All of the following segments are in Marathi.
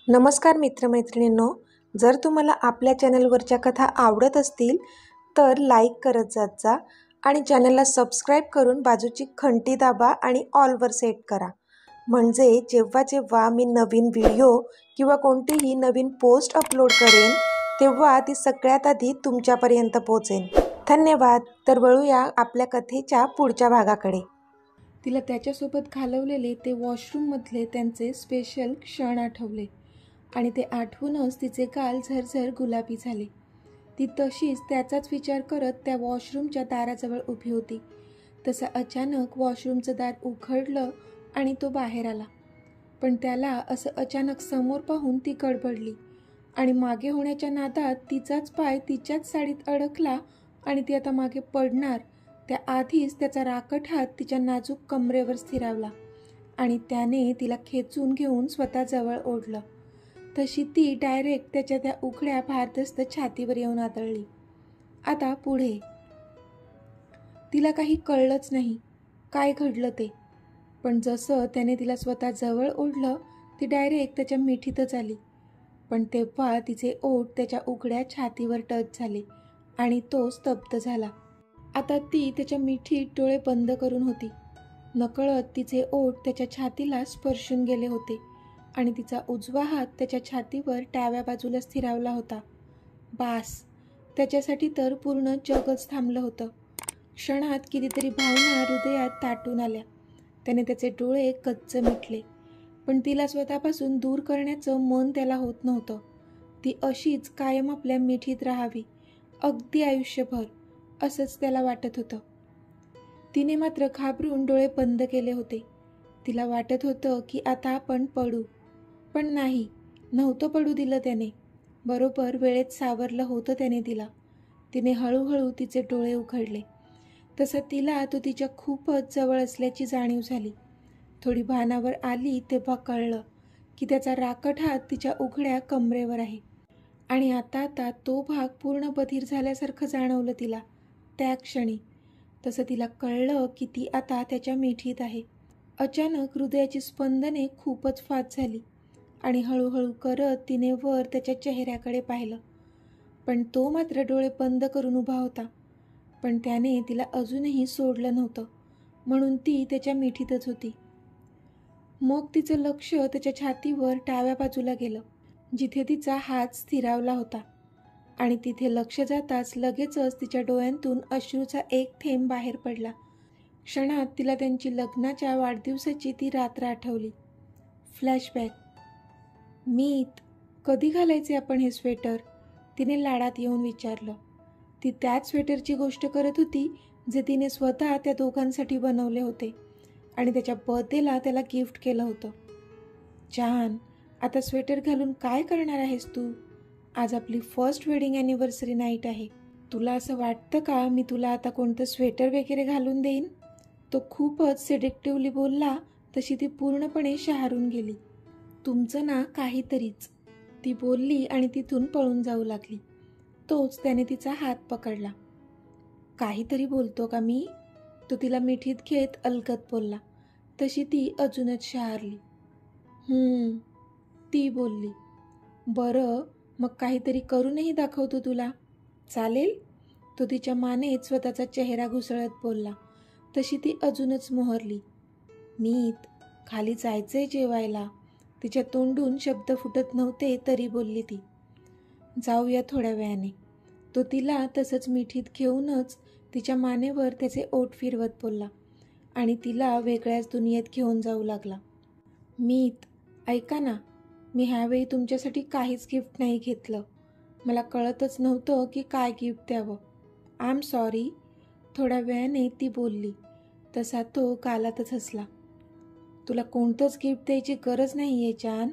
नमस्कार मित्रमैत्रिणींनो, जर तुम्हाला आपल्या चॅनलवरच्या कथा आवडत असतील तर लाईक करत जात जा आणि चॅनलला सबस्क्राईब करून बाजूची घंटी दाबा आणि ऑलवर सेट करा. म्हणजे जेव्हा जेव्हा मी नवीन व्हिडिओ किंवा कोणतीही नवीन पोस्ट अपलोड करेन तेव्हा ती सगळ्यात आधी तुमच्यापर्यंत पोहोचेल. धन्यवाद. तर वळूया आपल्या कथेच्या पुढच्या भागाकडे. तिला त्याच्यासोबत घालवलेले ते वॉशरूममधले त्यांचे स्पेशल क्षण आठवले आणि ते आठवूनच तिचे गाल झरझर गुलाबी झाले. ती तशीच त्याचाच विचार करत त्या वॉशरूमच्या दाराजवळ उभी होती. तसं अचानक वॉशरूमचं दार उघडलं आणि तो बाहेर आला. पण त्याला असं अचानक समोर पाहून ती गडबडली आणि मागे होण्याच्या नादात तिचाच पाय तिच्याच साडीत अडकला आणि ती आता मागे पडणार त्याआधीच त्याचा राकट हात तिच्या नाजूक कमरेवर स्थिरावला आणि त्याने तिला खेचून घेऊन स्वतःजवळ ओढलं. तशी ती डायरेक्ट त्याच्या त्या उघड्या भारदस्त छातीवर येऊन आदळली. आता पुढे तिला काही कळलंच नाही काय घडलं ते. पण जसं त्याने तिला स्वतःजवळ ओढलं ती डायरेक्ट त्याच्या मिठीतच आली. पण तेव्हा तिचे ओठ त्याच्या उघड्या छातीवर टच झाले आणि तो स्तब्ध झाला. आता ती त्याच्या मिठीत डोळे बंद करून होती. नकळत तिचे ओठ त्याच्या छातीला स्पर्शून गेले होते आणि तिचा उजवा हात त्याच्या छातीवर डाव्या बाजूला स्थिरावला होता. बास, त्याच्यासाठी तर पूर्ण जगच थांबलं होतं. क्षणात कितीतरी भावना हृदयात ताटून आल्या. त्याने त्याचे डोळे कच्च मिटले. पण तिला स्वतःपासून दूर करण्याचं मन त्याला होत नव्हतं. ती अशीच कायम आपल्या मिठीत राहावी, अगदी आयुष्यभर, असंच त्याला वाटत होतं. तिने मात्र घाबरून डोळे बंद केले होते. तिला वाटत होतं की आता आपण पडू, पण नव्हतं पडू दिलं त्याने. बरोबर वेळेत सावरलं होतं त्याने तिला. तिने हळूहळू तिचे डोळे उघडले. तसं तिला तो तिच्या खूपच जवळ असल्याची जाणीव झाली. थोडी भानावर आली तेव्हा कळलं की त्याचा राकट हात तिच्या उघड्या कमरेवर आहे आणि आता तो भाग पूर्ण बधीर झाल्यासारखं जाणवलं तिला त्या क्षणी. तसं तिला कळलं की ती आता त्याच्या मिठीत आहे. अचानक हृदयाची स्पंदने खूपच फास्ट झाली आणि हळूहळू करत तिने वर त्याच्या चेहऱ्याकडे पाहिलं. पण तो मात्र डोळे बंद करून उभा होता. पण त्याने तिला अजूनही सोडलं नव्हतं, म्हणून ती त्याच्या मिठीतच होती. मग तिचं लक्ष त्याच्या छातीवर डाव्या बाजूला गेलं, जिथे तिचा हात स्थिरावला होता. आणि तिथे लक्ष जाताच लगेचच तिच्या डोळ्यांतून अश्रूचा एक थेंब बाहेर पडला. क्षणात तिला त्यांची लग्नाच्या वाढदिवसाची ती रात्र आठवली. फ्लॅशबॅक. मीत, कधी घालायचे आपण हे स्वेटर? तिने लाडात येऊन विचारलं. ती त्याच स्वेटरची गोष्ट करत होती जे तिने स्वतः त्या दोघांसाठी बनवले होते आणि त्याच्या बर्थडेला त्याला गिफ्ट केलं होतं. जान, आता स्वेटर घालून काय करणार आहेस तू? आज आपली फर्स्ट वेडिंग ॲनिव्हर्सरी नाईट आहे. तुला असं वाटतं का मी तुला आता कोणतं स्वेटर वगैरे घालून देईन? तो खूपच सिडेक्टिव्हली बोलला. तशी ती पूर्णपणे शहारून गेली. तुमचं ना काहीतरीच, ती बोलली आणि तिथून पळून जाऊ लागली. तोच त्याने तिचा हात पकडला. काहीतरी बोलतो का मी? तो तिला मिठीत घेत अलगद बोलला. तशी ती अजूनच शहारली. ती बोलली. बरं, मग काहीतरी करूनही दाखवतो तुला, चालेल? तो तिच्या मानेत स्वतःचा चेहरा घुसळत बोलला. तशी ती अजूनच मोहरली. मीत, खाली जायचंय जेवायला. तिच्या तोंडून शब्द फुटत नव्हते तरी बोलली ती. जाऊया थोड्या वेळाने. तो तिला तसंच मिठीत घेऊनच तिच्या मानेवर त्याचे ओठ फिरवत बोलला आणि तिला वेगळ्याच दुनियेत घेऊन जाऊ लागला. मीत, ऐका ना, मी ह्यावेळी तुमच्यासाठी काहीच गिफ्ट नाही घेतलं. मला कळतच नव्हतं की काय गिफ्ट द्यावं. I am sorry. थोड्या वेळाने ती बोलली. तसा तो गालातच हसला. तुला कोणतंच गिफ्ट द्यायची गरज नाही आहे जान.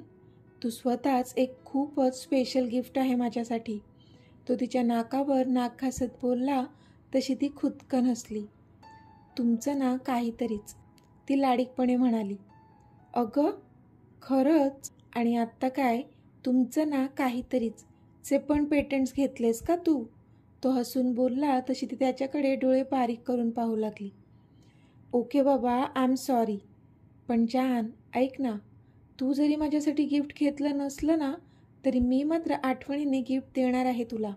तू स्वतःच एक खूपच स्पेशल गिफ्ट आहे माझ्यासाठी. तो तिच्या नाकावर नाक घासत बोलला. तशी ती खुदकन हसली. तुमचं ना काहीतरीच, ती लाडीकपणे म्हणाली. अगं खरंच? आणि आत्ता काय तुमचं ना काहीतरीच चे पण पेटंट्स घेतलेस का तू? तो हसून बोलला. तशी ती त्याच्याकडे डोळे बारीक करून पाहू लागली. ओके बाबा, आय एम सॉरी. पण जान, ऐक ना, तू जरी माझ्यासाठी गिफ्ट घेतलं नसलं ना, तरी मी मात्र आठवणीने गिफ्ट देणार आहे तुला,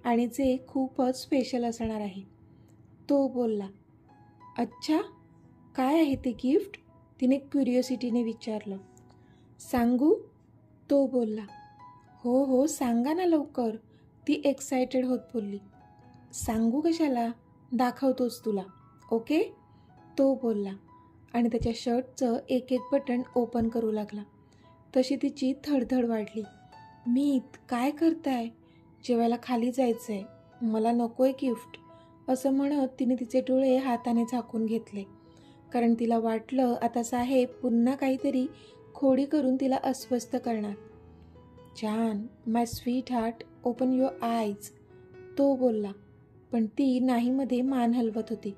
आणि जे खूपच स्पेशल असणार आहे. तो बोलला. अच्छा, काय आहे ते गिफ्ट? तिने क्युरिओसिटीने विचारलं. सांगू? तो बोलला. हो हो, सांगा ना लवकर, ती एक्सायटेड होत बोलली. सांगू कशाला, दाखवतोच तुला, ओके? तो बोलला आणि त्याच्या शर्टचं एक एक बटन ओपन करू लागला. तशी तिची धडधड वाढली. मीत, काय करताय? जेवायला खाली जायचं आहे, मला नको आहे गिफ्ट, असं म्हणत तिने तिचे डोळे हाताने झाकून घेतले, कारण तिला वाटलं आता साहेब पुन्हा काहीतरी खोडी करून तिला अस्वस्थ करणार. जान, my sweetheart, open your eyes, तो बोलला, पण ती नाहीमध्ये मान हलवत होती.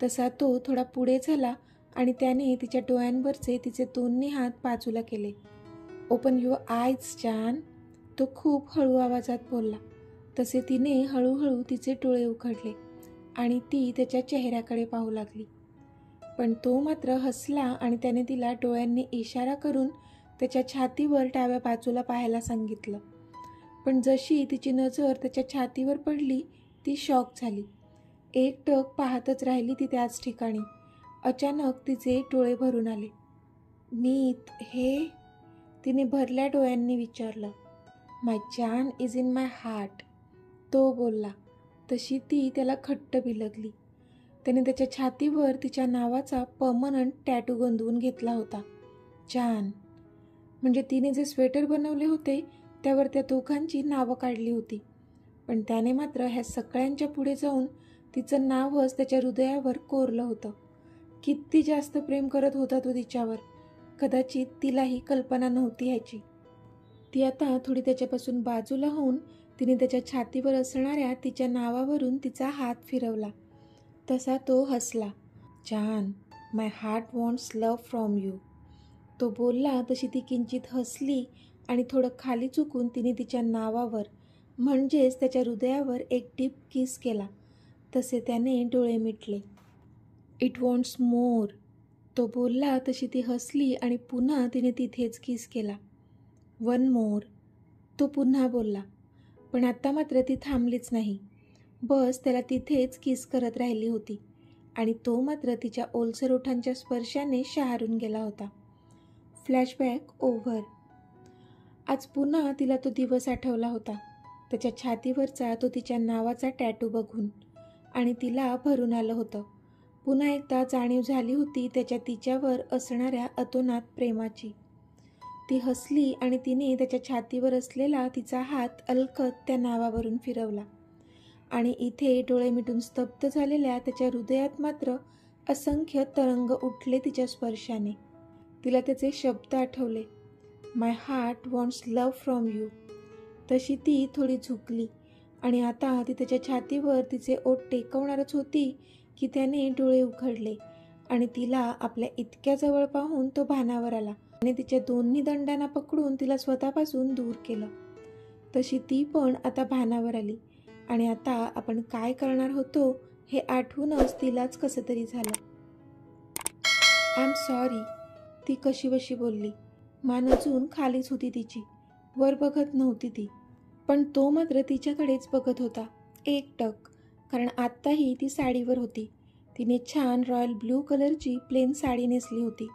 तसा तो थोडा पुढे झाला आणि त्याने तिच्या डोळ्यांवरचे तिचे दोन्ही हात बाजूला केले. ओपन युअर आयज जान, तो खूप हळू आवाजात बोलला. तसे तिने हळूहळू तिचे डोळे उघडले आणि ती त्याच्या चेहऱ्याकडे पाहू लागली. पण तो मात्र हसला आणि त्याने तिला डोळ्यांनी इशारा करून त्याच्या छातीवर डाव्या बाजूला पाहायला सांगितलं. पण जशी तिची नजर त्याच्या छातीवर पडली, ती शॉक झाली. एक टक पाहतच राहिली ती त्याच ठिकाणी. अचानक तिचे डोळे भरून आले. मीत, हे? तिने भरल्या डोळ्यांनी विचारलं. माय जान इज इन माय हार्ट, तो बोलला. तशी ती त्याला घट्ट बिलगली. त्याने त्याच्या छातीवर तिच्या नावाचा परमनंट टॅटू गोंदवून घेतला होता, जान. म्हणजे तिने जे स्वेटर बनवले होते त्यावर त्या दोघांची नावं काढली होती. पण त्याने मात्र ह्या सगळ्यांच्या पुढे जाऊन तिचं नावच त्याच्या हृदयावर कोरलं होतं. किती जास्त प्रेम करत होता तो तिच्यावर, कदाचित तिलाही कल्पना नव्हती ह्याची. ती आता थोडी त्याच्यापासून बाजूला होऊन तिने त्याच्या छातीवर असणाऱ्या तिच्या नावावरून तिचा हात फिरवला. तसा तो हसला. जान, my heart wants love from you, तो बोलला. तशी ती किंचित हसली आणि थोडं खाली चुकून तिने तिच्या नावावर म्हणजेच त्याच्या हृदयावर एक डीप किस केला. तसे त्याने डोळे मिटले. इट वॉन्ट्स मोर, तो बोलला. तशी ती हसली आणि पुन्हा तिने तिथेच किस केला. वन मोर, तो पुन्हा बोलला. पण आता मात्र ती थांबलीच नाही, बस त्याला तिथेच किस करत राहिली होती. आणि तो मात्र तिच्या ओलसर ओठांच्या स्पर्शाने शहारून गेला होता. Flashback over. आज पुन्हा तिला तो दिवस आठवला होता, त्याच्या छातीवरचा तो तिच्या नावाचा टॅटू बघून, आणि तिला भरून आलं होतं. पुन्हा एकदा जाणीव झाली होती त्याच्या तिच्यावर असणाऱ्या अतोनात प्रेमाची. ती हसली आणि तिने त्याच्या छातीवर असलेला तिचा हात अलगद त्या नावावरून फिरवला. आणि इथे डोळे मिटून स्तब्ध झालेल्या त्याच्या हृदयात मात्र असंख्य तरंग उठले तिच्या स्पर्शाने. तिला त्याचे शब्द आठवले. My heart wants love from you. तशी ती थोडी झुकली आणि आता ती त्याच्या छातीवर तिचे ओठ टेकवणारच होती की त्याने डोळे उघडले आणि तिला आपल्या इतक्या जवळ पाहून तो भानावर आला आणि तिच्या दोन्ही दंडांना पकडून तिला स्वतःपासून दूर केलं. तशी ती पण आता भानावर आली आणि आता आपण काय करणार होतो हे आठवूनच तिलाच कसं तरी झालं. आय एम सॉरी, ती कशीबशी बोलली. मान अजून खालीच होती तिची, वर बघत नव्हती ती. पण तो मात्र तिच्याकडेच बघत होता एकटक, कारण आत्ताही ती साडीवर होती. तिने छान रॉयल ब्लू कलरची प्लेन साडी नेसली होती.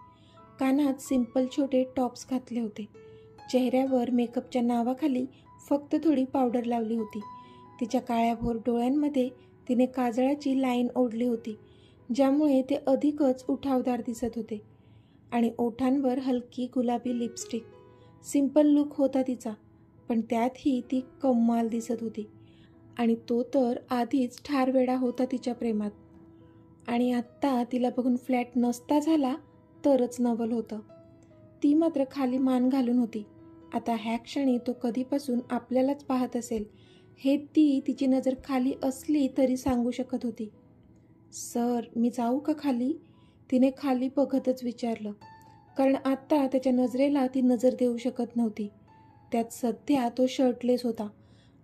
कानात सिंपल छोटे टॉप्स घातले होते. चेहऱ्यावर मेकअपच्या नावाखाली फक्त थोडी पावडर लावली होती. तिच्या काळ्याभोर डोळ्यांमध्ये तिने काजळाची लाईन ओढली होती, ज्यामुळे ते अधिकच उठावदार दिसत होते. आणि ओठांवर हलकी गुलाबी लिपस्टिक. सिंपल लुक होता तिचा, पण त्यातही ती कमाल दिसत होती. आणि तो तर आधीच ठार वेडा होता तिच्या प्रेमात, आणि आत्ता तिला बघून फ्लॅट नसता झाला तरच नवल होतं. ती मात्र खाली मान घालून होती. आता ह्या क्षणी तो कधीपासून आपल्यालाच पाहत असेल हे ती तिची नजर खाली असली तरी सांगू शकत होती. सर, मी जाऊ का खाली? तिने खाली बघतच विचारलं, कारण आता त्याच्या नजरेला ती नजर देऊ शकत नव्हती. त्यात सध्या तो शर्टलेस होता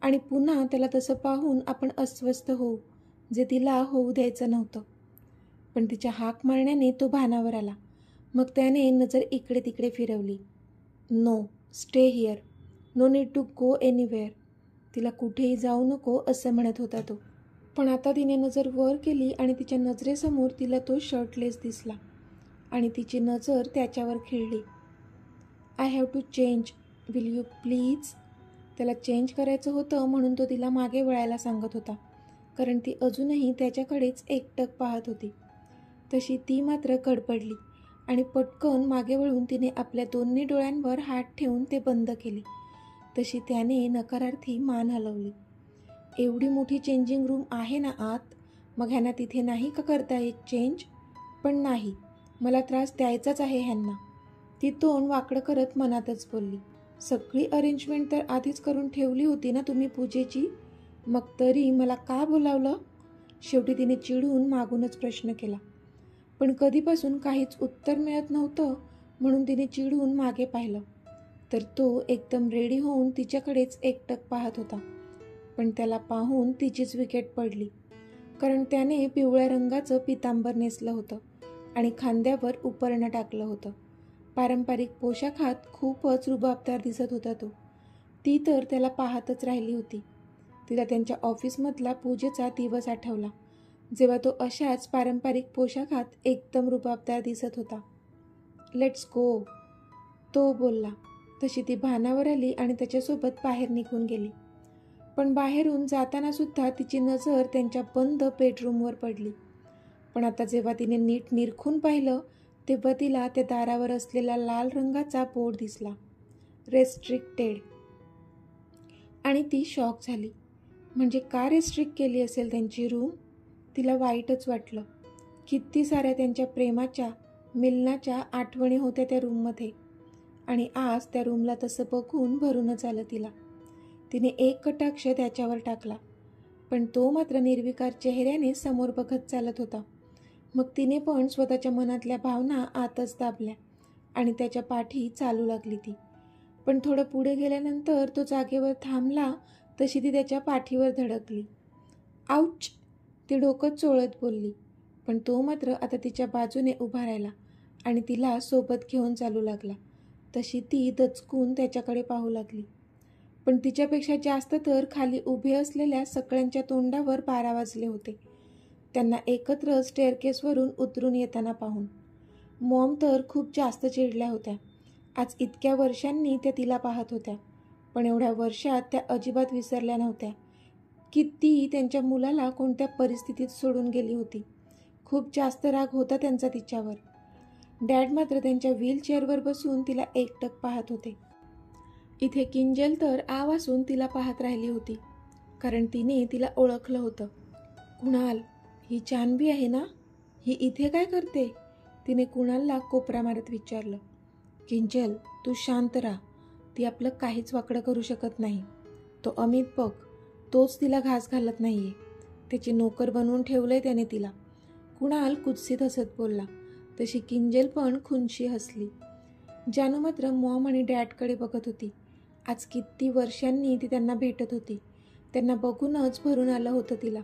आणि पुन्हा त्याला तसं पाहून आपण अस्वस्थ होऊ, जे तिला होऊ द्यायचं नव्हतं. पण तिच्या हाक मारण्याने तो भानावर आला. मग त्याने नजर इकडे तिकडे फिरवली. No, stay here. No need to go anywhere. तिला कुठेही जाऊ नको असं म्हणत होता तो. पण आता तिने नजर वर केली आणि तिच्या नजरेसमोर तिला तो शर्टलेस दिसला आणि तिची नजर त्याच्यावर खिळली. I have to change. Will you please? त्याला चेंज करायचं होतं म्हणून तो तिला मागे वळायला सांगत होता, कारण ती अजूनही त्याच्याकडेच एकटक पाहत होती. तशी ती मात्र गडबडली आणि पटकन मागे वळून तिने आपल्या दोन्ही डोळ्यांवर हात ठेवून ते बंद केले. तशी त्याने नकारार्थी मान हलवली. एवढी मोठी चेंजिंग रूम आहे ना आत, मग ह्यांना तिथे नाही का करता येत चेंज? पण नाही, मला त्रास द्यायचाच आहे ह्यांना. ती तोंड वाकडं करत मनातच बोलली. सगळी अरेंजमेंट तर आधीच करून ठेवली होती ना तुम्ही पूजेची, मग तरी मला का बोलावलं? शेवटी तिने चिडून मागूनच प्रश्न केला. पण कधीपासून काहीच उत्तर मिळत नव्हतं म्हणून तिने चिडून मागे पाहिलं तर तो एकदम रेडी होऊन तिच्याकडेच एकटक पाहत होता. पण त्याला पाहून तिचीच विकेट पडली, कारण त्याने पिवळ्या रंगाचं पितांबर नेसलं होतं आणि खांद्यावर उपरणं टाकलं होतं. पारंपरिक पोशाखात खूपच रुबाबदार दिसत होता तो. ती तर त्याला पाहतच राहिली होती. तिला त्यांच्या ऑफिसमधला पूजेचा दिवस आठवला, जेव्हा तो अशाच पारंपरिक पोशाखात एकदम रुबाबदार दिसत होता. लेट्स गो, तो बोलला. तशी ती भानावर आली आणि त्याच्यासोबत बाहेर निघून गेली. पण बाहेरून जाताना सुद्धा तिची नजर त्यांच्या बंद बेडरूमवर पडली. पण आता जेव्हा तिने नीट निरखून पाहिलं तेव्हा तिला त्या दारावर असलेला लाल रंगाचा बोर्ड दिसला, रेस्ट्रिक्टेड. आणि ती शॉक झाली. म्हणजे का रेस्ट्रिक्ट केली असेल त्यांची रूम? तिला वाईटच वाटलं. किती साऱ्या त्यांच्या प्रेमाच्या, मिलनाच्या आठवणी होत्या त्या रूममध्ये आणि आज त्या रूमला तसं बघून भरूनच आलं तिला. तिने एक कटाक्ष त्याच्यावर टाकला, पण तो मात्र निर्विकार चेहऱ्याने समोर बघत चालत होता. मग तिने पण स्वतःच्या मनातल्या भावना आतच दाबल्या आणि त्याच्या पाठी चालू लागली ती. पण थोडं पुढे गेल्यानंतर तो जागेवर थांबला तशी ती त्याच्या पाठीवर धडकली. आऊच, ती डोकं चोळत बोलली. पण तो मात्र आता तिच्या बाजूने उभा राहिला आणि तिला सोबत घेऊन चालू लागला. तशी ती दचकून त्याच्याकडे पाहू लागली. पण तिच्यापेक्षा जास्त तर खाली उभे असलेल्या सगळ्यांच्या तोंडावर 12 वाजले होते, त्यांना एकत्र स्टेअरकेसवरून उतरून येताना पाहून. मॉम तर खूप जास्त चिडल्या होत्या. आज इतक्या वर्षांनी त्या तिला पाहत होत्या, पण एवढ्या वर्षात त्या अजिबात विसरल्या नव्हत्या की ती त्यांच्या मुलाला कोणत्या परिस्थितीत सोडून गेली होती. खूप जास्त राग होता त्यांचा तिच्यावर. डॅड मात्र त्यांच्या व्हीलचेअरवर बसून तिला एकटक पाहत होते. इथे किंजल तर आ वासून तिला पाहत राहिली होती, कारण तिने तिला ओळखलं होतं. कुणाल, ही जान्हवी आहे ना? ही इथे काय करते? तिने कुणालला कोपरा मारत विचारलं. किंजल, तू शांत राहा. ती आपलं काहीच वाकडं करू शकत नाही. तो अमित बघ, तोच तिला घास घालत नाहीये. त्याची नोकर बनवून ठेवलंय त्याने तिला. कुणाल कुत्सित हसत बोलला. तशी किंजल पण खुनशी हसली. जानू मात्र मॉम आणि डॅडकडे बघत होती. आज किती वर्षांनी ती त्यांना भेटत होती. त्यांना बघूनच भरून आलं होतं तिला.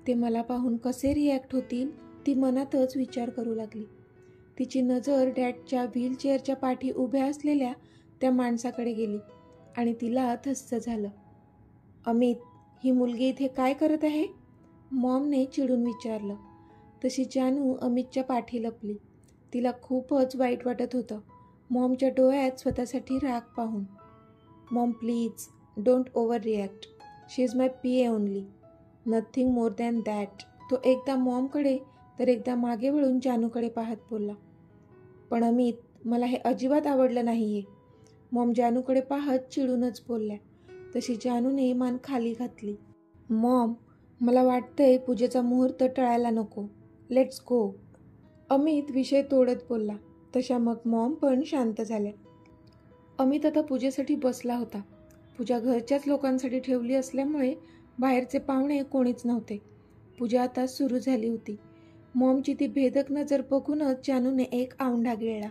ते मला पाहून कसे रिॲक्ट होतील ती मनातच विचार करू लागली. तिची नजर डॅडच्या व्हीलचेअरच्या पाठी उभ्या असलेल्या त्या माणसाकडे गेली आणि तिला धस्स झालं. अमित, ही मुलगी इथे काय करत आहे? मॉमने चिडून विचारलं. तशी जानू अमितच्या पाठी लपली. तिला खूपच वाईट वाटत होतं मॉमच्या डोळ्यात स्वतःसाठी राग पाहून. Maugham please, don't over react. She is my PA only, nothing more than that. तो एकदा मॉमकडे तर एकदा मागे वळून जानूकडे पाहत बोलला. पण अमित, मला हे अजिबात आवडलं नाहीये. मॉम जानूकडे पाहत चिडूनच बोलल्या. तशी जानूने मान खाली घातली. मॉम, मला वाटतंय पूजेचा मुहूर्त टळायला नको. Let's go. अमित विषय तोडत बोलला. तशा मग मॉम पण शांत झाल्या. अमित आता पूजेसाठी बसला होता. पूजा घरच्याच लोकांसाठी ठेवली असल्यामुळे बाहेरचे पाहुणे कोणीच नव्हते. पूजा आता सुरू झाली होती. मॉमची ती भेदक नजर बघूनच जानूने एक औंढा गिळला.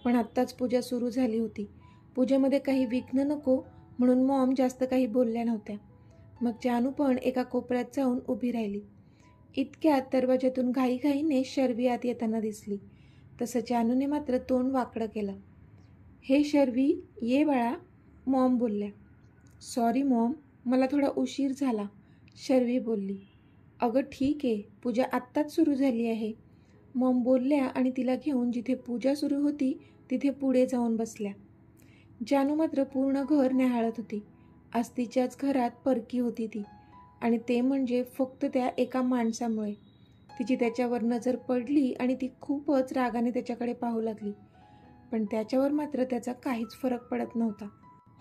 पण आत्ताच पूजा सुरू झाली होती. पूजेमध्ये काही विघ्न नको म्हणून मॉम जास्त काही बोलल्या नव्हत्या. मग जानू पण एका कोपऱ्यात जाऊन उभी राहिली. इतक्यात दरवाजातून घाईघाईने शर्वी आत येताना दिसली. तसं जानूने मात्र तोंड वाकडं केलं. हे शर्वी, ये बाळा, मॉम बोलल्या. सॉरी मॉम, मला थोडा उशीर झाला, शर्वी बोलली. अगं ठीक आहे, पूजा आत्ताच सुरू झाली आहे, मॉम बोलल्या आणि तिला घेऊन जिथे पूजा सुरू होती तिथे पुढे जाऊन बसल्या. जानू मात्र पूर्ण घर न्याहाळत होती. आज तिच्याच घरात परकी होती ती, आणि ते म्हणजे फक्त त्या एका माणसामुळे. तिची त्याच्यावर नजर पडली आणि ती खूपच रागाने त्याच्याकडे पाहू लागली, पण त्याच्यावर मात्र त्याचा काहीच फरक पडत नव्हता.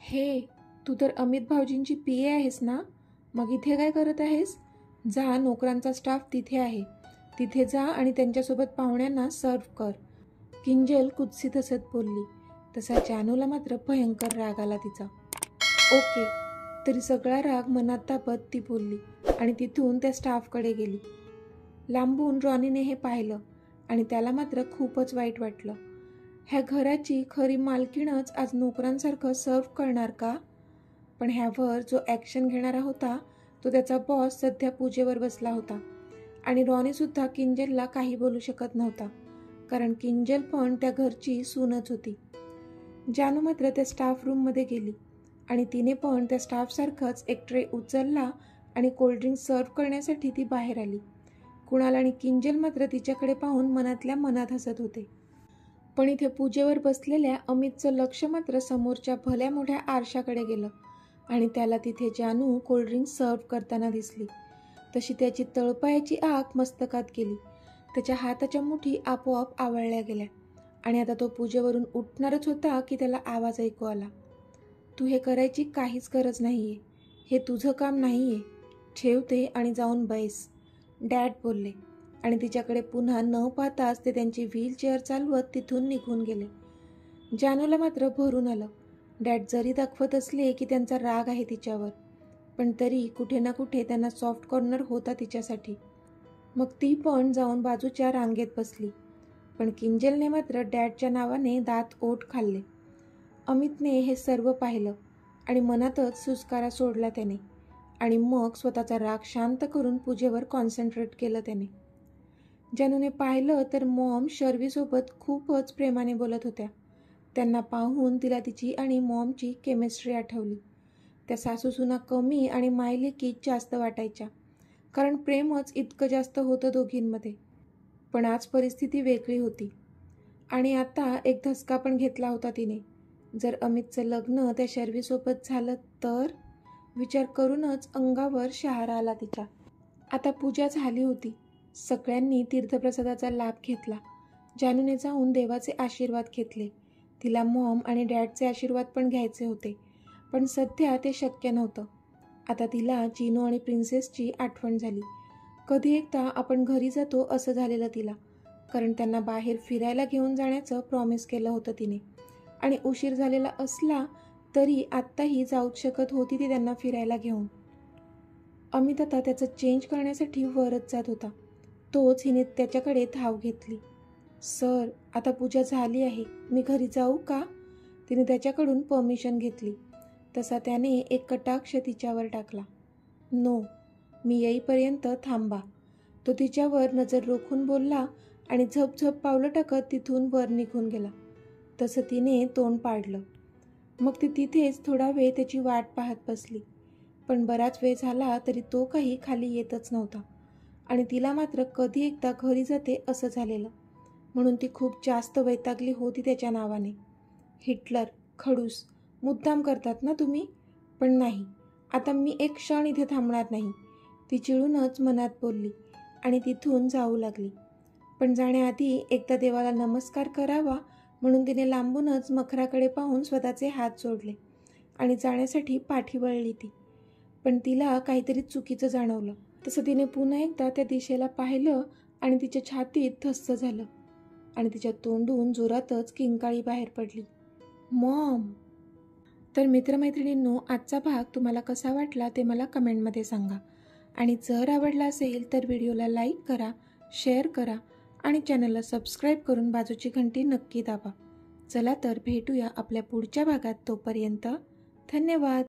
हे, तू तर अमित भाऊजींची PA आहेस ना, मग इथे काय करत आहेस? जा, नोकरांचा स्टाफ तिथे आहे, तिथे जा आणि त्यांच्यासोबत पाहुण्यांना सर्व कर, किंजल कुत्सित हसत बोलली. तसा जानूला मात्र भयंकर राग आला तिचा. ओके, तरी सगळा राग मनात तापत ती बोलली आणि तिथून त्या स्टाफकडे गेली. लांबून रॉनीने हे पाहिलं आणि त्याला मात्र खूपच वाईट वाटलं. ह्या घराची खरी मालकीणच आज नोकरांसारखं सर्व करणार का? पण ह्यावर जो ॲक्शन घेणारा होता तो त्याचा बॉस सध्या पूजेवर बसला होता, आणि रॉनीसुद्धा किंजलला काही बोलू शकत नव्हता, कारण किंजल पण त्या घरची सूनच होती. जानू मात्र त्या स्टाफ रूममध्ये गेली आणि तिने पण त्या स्टाफसारखाच एक ट्रे उचलला आणि कोल्ड्रिंक सर्व करण्यासाठी ती बाहेर आली. कुणाल आणि किंजल मात्र तिच्याकडे पाहून मनातल्या मनात हसत होते. पण इथे पूजेवर बसलेल्या अमितचं लक्ष मात्र समोरच्या भल्या मोठ्या आरशाकडे गेलं आणि त्याला तिथे जानू कोल्ड्रिंक सर्व करताना दिसली. तशी त्याची तळपायाची आग मस्तकात गेली. त्याच्या हाताच्या मुठी आपोआप आवळल्या गेल्या आणि आता तो पूजेवरून उठणारच होता की त्याला आवाज ऐकू आला. तू हे करायची काहीच गरज नाहीये, हे तुझं काम नाहीये, ठेव ते आणि जाऊन बैस, डॅड बोलले आणि तिच्याकडे पुन्हा न पाहताच ते त्यांची व्हीलचेअर चालवत तिथून निघून गेले. जानूला मात्र भरून आलं. डॅड जरी दाखवत असले की त्यांचा राग आहे तिच्यावर, पण तरी कुठे ना कुठे त्यांना सॉफ्ट कॉर्नर होता तिच्यासाठी. मग ती पण जाऊन बाजूच्या रांगेत बसली. पण किंजलने मात्र डॅडच्या नावाने दात ओठ खाल्ले. अमितने हे सर्व पाहिलं आणि मनातच सुस्कारा सोडला त्याने, आणि मग स्वतःचा राग शांत करून पूजेवर कॉन्सन्ट्रेट केलं त्याने. जानूने पाहिलं तर मॉम शर्वीसोबत खूपच प्रेमाने बोलत होत्या. त्यांना पाहून तिला तिची आणि मॉमची केमिस्ट्री आठवली. त्या सासूसुना कमी आणि मायलेकीच जास्त वाटायच्या, कारण प्रेमच इतकं जास्त होतं दोघींमध्ये. पण आज परिस्थिती वेगळी होती आणि आता एक धसका पण घेतला होता तिने. जर अमितचं लग्न त्या शर्वीसोबत झालं तर, विचार करूनच अंगावर शहारा आला तिच्या. आता पूजा झाली होती. सगळ्यांनी तीर्थप्रसादाचा लाभ घेतला. जानूने जाऊन देवाचे आशीर्वाद घेतले. तिला मॉम आणि डॅडचे आशीर्वाद पण घ्यायचे होते, पण सध्या ते शक्य नव्हतं. आता तिला चिनू आणि प्रिन्सेसची आठवण झाली. कधी एकदा आपण घरी जातो असं झालेलं तिला, कारण त्यांना बाहेर फिरायला घेऊन जाण्याचं प्रॉमिस केलं होतं तिने, आणि उशीर झालेला असला तरी आत्ताही जाऊच शकत होती ती त्यांना फिरायला घेऊन. अमित आता त्याचं चेंज करण्यासाठी वरच जात होता. तोच हिने त्याच्याकडे धाव घेतली. सर, आता पूजा झाली आहे, मी घरी जाऊ का? तिने त्याच्याकडून परमिशन घेतली. तसा त्याने एक कटाक्ष तिच्यावर टाकला. नो, मी येईपर्यंत थांबा. तो तिच्यावर नजर रोखून बोलला आणि झपझप पावलं टाकत तिथून वर निघून गेला. तसं तिने तोंड पाडलं. मग ती तिथेच थोडा वेळ त्याची वाट पाहत बसली, पण बराच वेळ झाला तरी तो काही खाली येतच नव्हता, आणि तिला मात्र कधी एकदा घरी जाते असं झालेलं, म्हणून ती खूप जास्त वैतागली होती त्याच्या नावाने. हिटलर, खडूस, मुद्दाम करतात ना तुम्ही? पण नाही, आता मी एक क्षण इथे थांबणार नाही, ती चिडूनच मनात बोलली आणि तिथून जाऊ लागली. पण जाण्याआधी एकदा देवाला नमस्कार करावा म्हणून तिने लांबूनच मखराकडे पाहून स्वतःचे हात जोडले आणि जाण्यासाठी पाठी वळली ती. पण तिला काहीतरी चुकीचं जाणवलं. तसं तिने पुन्हा एकदा त्या दिशेला पाहिलं आणि तिच्या छातीत धस्स झालं आणि तिच्या तोंडून जोरातच किंकाळी बाहेर पडली. मॉम! तर मित्रमैत्रिणींनो, आजचा भाग तुम्हाला कसा वाटला ते मला कमेंटमध्ये सांगा, आणि जर आवडला असेल तर व्हिडिओला लाईक करा, शेअर करा आणि चॅनलला सबस्क्राईब करून बाजूची घंटी नक्की दाबा. चला तर भेटूया आपल्या पुढच्या भागात. तोपर्यंत धन्यवाद.